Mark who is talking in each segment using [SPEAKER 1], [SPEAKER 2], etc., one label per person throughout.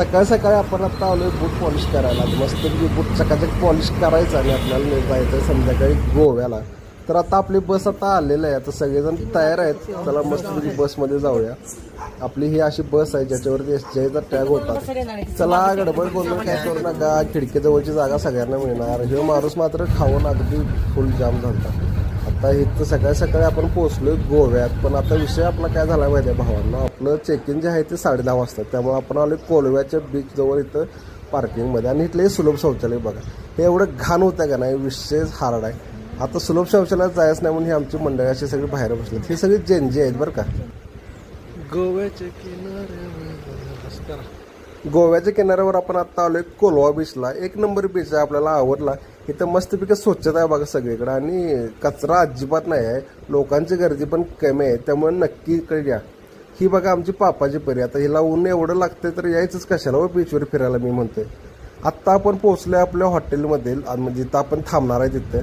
[SPEAKER 1] सकाळ सकाळी आपण आता आलोय बूट पॉलिश करायला. मस्त बूट चकाचक पॉलिश करायचं आणि आपल्याला जायचं आहे संध्याकाळी गोव्याला. तर आता आपली बस आता आलेली आहे. आता सगळेजण तयार आहेत. चला मस्त बसमध्ये जाऊया. आपली ही अशी बस आहे ज्याच्यावरती SJचा टॅग होता. चला गडबड करून काय करू नका. खिडकीजवळची जागा सगळ्यांना मिळणार. हे माणूस मात्र खाऊन अगदी फुल जाम झाला. आता इथं सकाळी सकाळी आपण पोहोचलोय गोव्यात. पण आता विषय आपला काय झाला माहिती आहे भावांना, आपलं चेक इन जे आहे ते 10:30 वाजता. त्यामुळे आपण आलो कोलव्याच्या बीचजवळ इथं पार्किंगमध्ये. आणि इथलं सुलभ शौचालय बघा. हे एवढं घाण होतं का नाही, विषय हार्ड आहे. आता सुलभ शौचालयात जायचं नाही म्हणून ही आमची मंडळी अशी सगळी बाहेर बसलेत. ही सगळी जेनजी आहेत बरं का. गोव्याच्या किनाऱ्यावर आपण आता आलोय कोलवा बीचला. एक नंबर बीच आहे, आपल्याला आवडला. इथं मस्तपैकी स्वच्छता आहे बघा सगळीकडे आणि कचरा अजिबात नाही आहे. लोकांची गर्दी पण कमी आहे, त्यामुळे नक्की इकडे या. ही बघा आमची पापाची परी. आता हिला ऊन एवढं लागतंय तर यायचंच कशाला व बीचवर फिरायला मी म्हणतोय. आत्ता आपण पोहोचलोय आपल्या हॉटेलमध्ये, म्हणजे इथं आपण थांबणार आहे. तिथं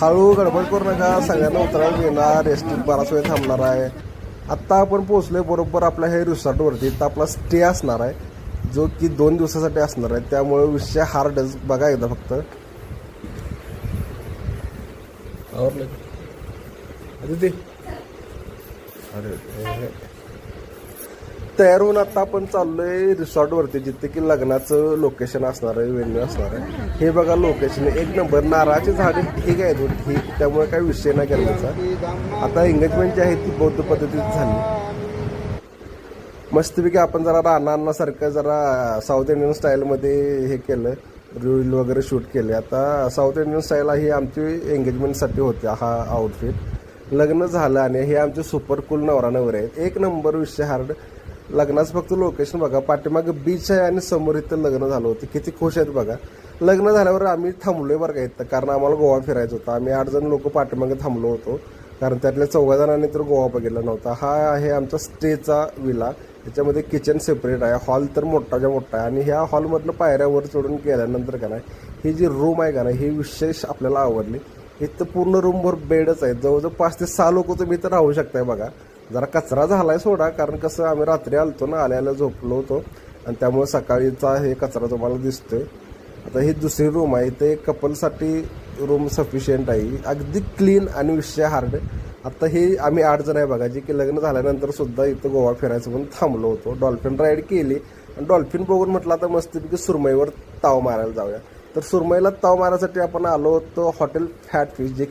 [SPEAKER 1] हळू गडबड करू नका, सगळ्यांना उतरायला मिळणार. एसटी बराच वेळ थांबणार आहे. आत्ता आपण पोहोचलोय बरोबर आपल्या हे रिसॉर्टवरती. इथं आपला स्टे असणार आहे जो की 2 दिवसासाठी असणार आहे. त्यामुळे विषय हार्डच बघा एकदा फक्त. तयार होऊन आता आपण चाललोय रिसॉर्टवरती, जिथे की लग्नाचं लोकेशन असणार आहे, व्हेन्यू असणार आहे. हे बघा लोकेशन एक नंबर. नारळाची झाडे ठीक आहेत ठीक, त्यामुळे काही विषय नाही करायचा. आता एंगेजमेंट जी आहे ती बौद्ध पद्धतीत झाली. मस्तपैकी आपण जरा रानांनासारखं जरा साऊथ इंडियन स्टाईलमध्ये हे केलं, रील वगैरे शूट केले. आता साऊथ इंडियन स्टाईल ही आमची एंगेजमेंटसाठी होती हा आउटफिट. लग्न झालं आणि हे आमचे सुपर कूल नवरा नवरे आहेत. एक नंबर विषय हार्ड. लग्नाचं फक्त लोकेशन बघा, पाठीमागे बीच आहे आणि समोर इथं लग्न झालं होतं. किती खुश आहेत बघा. लग्न झाल्यावर आम्ही थांबलोय बरं का इथं, कारण आम्हाला गोवा फिरायचं होतं. आम्ही 8 जण लोक पाठीमागे थांबलो होतो, कारण त्यातल्या 14 जणांनी तर गोवा बघितला नव्हता. हा आहे आमचा स्टेचा विला. त्याच्यामध्ये किचन सेपरेट आहे, हॉल तर मोठाच्या मोठा आहे. आणि ह्या हॉलमधनं पायऱ्यावर चढून गेल्यानंतर का नाही ही जी रूम आहे का नाही, ही विशेष आपल्याला आवडली. इथं पूर्ण रूमभर बेडच आहेत. जवळजवळ 5 ते 6 लोक तुम्ही इथं राहू शकताय बघा. जरा कचरा झालाय सोडा, कारण कसं आम्ही रात्री आलतो ना, आल्याला झोपलो होतो आणि त्यामुळे सकाळीचा हे कचरा तुम्हाला दिसतोय. आता ही दुसरी रूम आहे. इथे कपलसाठी रूम सफिशियंट आहे, अगदी क्लीन आणि विषय हार्ड. आता हे आम्ही 8 जण आहे बघा, जे की लग्न झाल्यानंतर सुद्धा इथं गोवा फिरायचं म्हणून थांबलो होतो. डॉल्फिन राईड केली आणि डॉल्फिन बघून म्हटलं आता मस्तपैकी सुरमईवर ताव मारायला जाऊया. तर सुरमईला ताव मारण्यासाठी आपण आलो होतो हॉटेल फॅट फिश, जे की